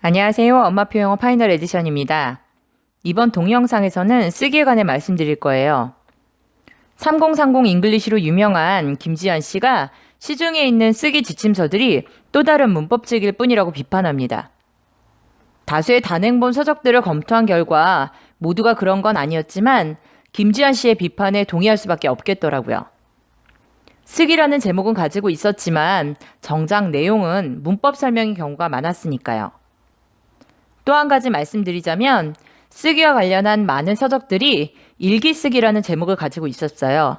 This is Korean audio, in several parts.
안녕하세요. 엄마표 영어 파이널 에디션입니다. 이번 동영상에서는 쓰기에 관해 말씀드릴 거예요. 3030 잉글리시로 유명한 김지연 씨가 시중에 있는 쓰기 지침서들이 또 다른 문법책일 뿐이라고 비판합니다. 다수의 단행본 서적들을 검토한 결과 모두가 그런 건 아니었지만 김지연 씨의 비판에 동의할 수밖에 없겠더라고요. 쓰기라는 제목은 가지고 있었지만 정작 내용은 문법 설명인 경우가 많았으니까요. 또 한 가지 말씀드리자면 쓰기와 관련한 많은 서적들이 일기쓰기라는 제목을 가지고 있었어요.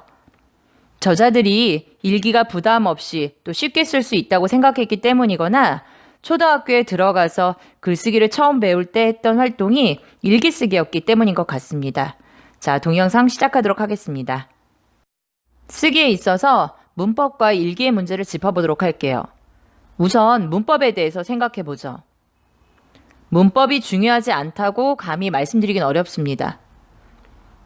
저자들이 일기가 부담 없이 또 쉽게 쓸 수 있다고 생각했기 때문이거나 초등학교에 들어가서 글쓰기를 처음 배울 때 했던 활동이 일기쓰기였기 때문인 것 같습니다. 자, 동영상 시작하도록 하겠습니다. 쓰기에 있어서 문법과 일기의 문제를 짚어보도록 할게요. 우선 문법에 대해서 생각해보죠. 문법이 중요하지 않다고 감히 말씀드리긴 어렵습니다.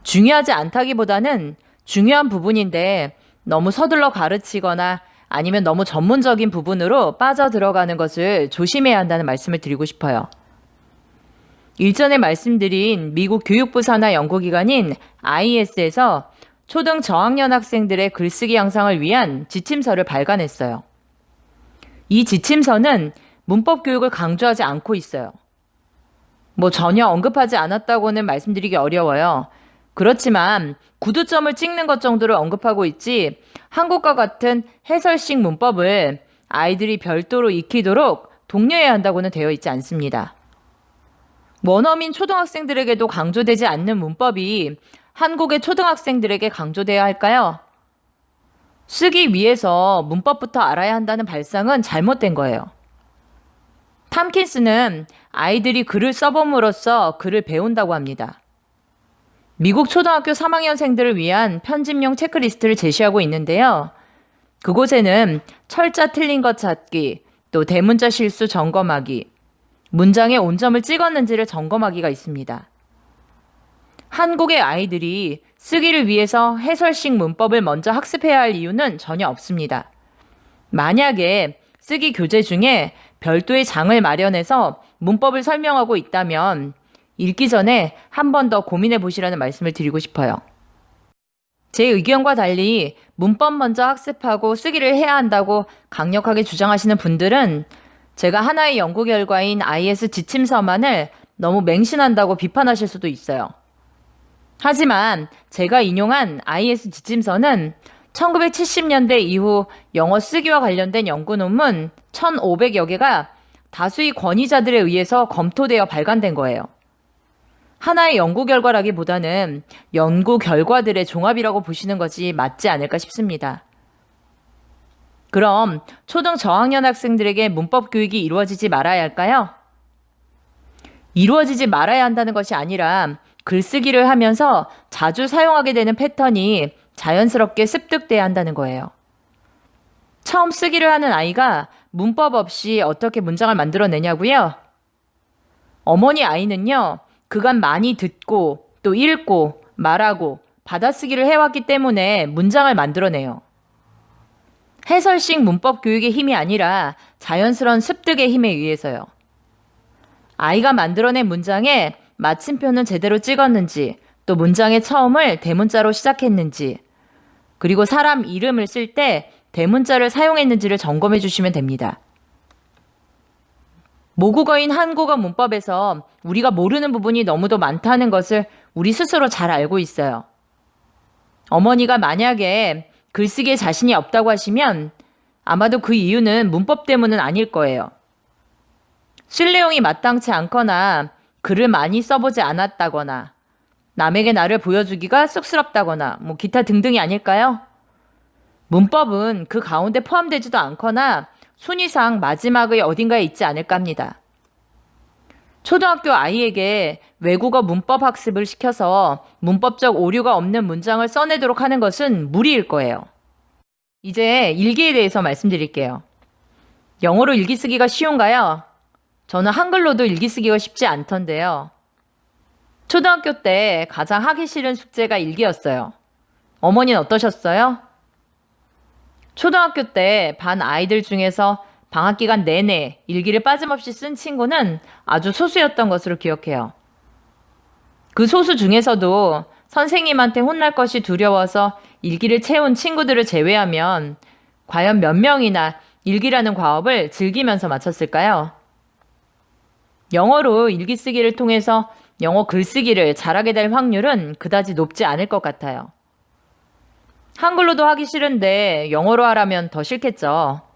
중요하지 않다기보다는 중요한 부분인데 너무 서둘러 가르치거나 아니면 너무 전문적인 부분으로 빠져들어가는 것을 조심해야 한다는 말씀을 드리고 싶어요. 일전에 말씀드린 미국 교육부 산하 연구기관인 IS에서 초등 저학년 학생들의 글쓰기 향상을 위한 지침서를 발간했어요. 이 지침서는 문법 교육을 강조하지 않고 있어요. 전혀 언급하지 않았다고는 말씀드리기 어려워요. 그렇지만 구두점을 찍는 것 정도를 언급하고 있지 한국과 같은 해설식 문법을 아이들이 별도로 익히도록 독려해야 한다고는 되어 있지 않습니다. 원어민 초등학생들에게도 강조되지 않는 문법이 한국의 초등학생들에게 강조되어야 할까요? 쓰기 위해서 문법부터 알아야 한다는 발상은 잘못된 거예요. 탐킨스는 아이들이 글을 써봄으로써 글을 배운다고 합니다. 미국 초등학교 3학년생들을 위한 편집용 체크리스트를 제시하고 있는데요. 그곳에는 철자 틀린 것 찾기, 또 대문자 실수 점검하기, 문장의 온점을 찍었는지를 점검하기가 있습니다. 한국의 아이들이 쓰기를 위해서 해설식 문법을 먼저 학습해야 할 이유는 전혀 없습니다. 만약에 쓰기 교재 중에 별도의 장을 마련해서 문법을 설명하고 있다면 읽기 전에 한 번 더 고민해 보시라는 말씀을 드리고 싶어요. 제 의견과 달리 문법 먼저 학습하고 쓰기를 해야 한다고 강력하게 주장하시는 분들은 제가 하나의 연구 결과인 IS 지침서만을 너무 맹신한다고 비판하실 수도 있어요. 하지만 제가 인용한 IS 지침서는 1970년대 이후 영어 쓰기와 관련된 연구 논문 1,500여 개가 다수의 권위자들에 의해서 검토되어 발간된 거예요. 하나의 연구 결과라기보다는 연구 결과들의 종합이라고 보시는 것이 맞지 않을까 싶습니다. 그럼 초등 저학년 학생들에게 문법 교육이 이루어지지 말아야 할까요? 이루어지지 말아야 한다는 것이 아니라 글쓰기를 하면서 자주 사용하게 되는 패턴이 자연스럽게 습득돼야 한다는 거예요. 처음 쓰기를 하는 아이가 문법 없이 어떻게 문장을 만들어내냐고요? 어머니 아이는요, 그간 많이 듣고 또 읽고 말하고 받아쓰기를 해왔기 때문에 문장을 만들어내요. 해설식 문법 교육의 힘이 아니라 자연스러운 습득의 힘에 의해서요. 아이가 만들어낸 문장에 마침표는 제대로 찍었는지, 또 문장의 처음을 대문자로 시작했는지, 그리고 사람 이름을 쓸 때 대문자를 사용했는지를 점검해 주시면 됩니다. 모국어인 한국어 문법에서 우리가 모르는 부분이 너무도 많다는 것을 우리 스스로 잘 알고 있어요. 어머니가 만약에 글쓰기에 자신이 없다고 하시면 아마도 그 이유는 문법 때문은 아닐 거예요. 쓸 내용이 마땅치 않거나 글을 많이 써보지 않았다거나 남에게 나를 보여주기가 쑥스럽다거나 기타 등등이 아닐까요? 문법은 그 가운데 포함되지도 않거나 순위상 마지막의 어딘가에 있지 않을까 합니다. 초등학교 아이에게 외국어 문법 학습을 시켜서 문법적 오류가 없는 문장을 써내도록 하는 것은 무리일 거예요. 이제 일기에 대해서 말씀드릴게요. 영어로 일기 쓰기가 쉬운가요? 저는 한글로도 일기 쓰기가 쉽지 않던데요. 초등학교 때 가장 하기 싫은 숙제가 일기였어요. 어머니는 어떠셨어요? 초등학교 때 반 아이들 중에서 방학 기간 내내 일기를 빠짐없이 쓴 친구는 아주 소수였던 것으로 기억해요. 그 소수 중에서도 선생님한테 혼날 것이 두려워서 일기를 채운 친구들을 제외하면 과연 몇 명이나 일기라는 과업을 즐기면서 마쳤을까요? 영어로 일기 쓰기를 통해서 영어 글쓰기를 잘하게 될 확률은 그다지 높지 않을 것 같아요. 한글로도 하기 싫은데 영어로 하라면 더 싫겠죠.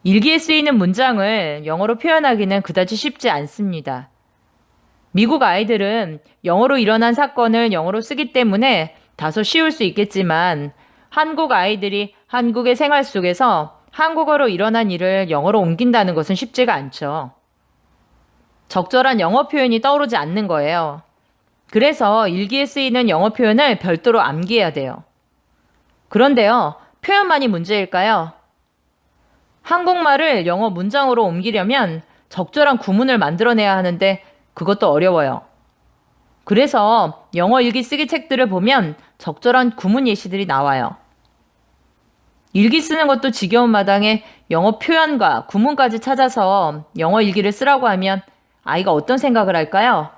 일기에 쓰이는 문장을 영어로 표현하기는 그다지 쉽지 않습니다. 미국 아이들은 영어로 일어난 사건을 영어로 쓰기 때문에 다소 쉬울 수 있겠지만 한국 아이들이 한국의 생활 속에서 한국어로 일어난 일을 영어로 옮긴다는 것은 쉽지가 않죠. 적절한 영어 표현이 떠오르지 않는 거예요. 그래서 일기에 쓰이는 영어 표현을 별도로 암기해야 돼요. 그런데요, 표현만이 문제일까요? 한국말을 영어 문장으로 옮기려면 적절한 구문을 만들어내야 하는데 그것도 어려워요. 그래서 영어 일기 쓰기 책들을 보면 적절한 구문 예시들이 나와요. 일기 쓰는 것도 지겨운 마당에 영어 표현과 구문까지 찾아서 영어 일기를 쓰라고 하면 아이가 어떤 생각을 할까요?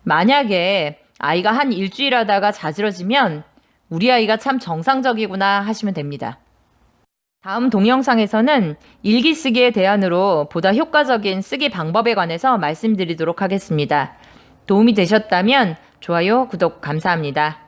만약에 아이가 한 일주일 하다가 자지러지면 우리 아이가 참 정상적이구나 하시면 됩니다. 다음 동영상에서는 일기 쓰기의 대안으로 보다 효과적인 쓰기 방법에 관해서 말씀드리도록 하겠습니다. 도움이 되셨다면 좋아요, 구독 감사합니다.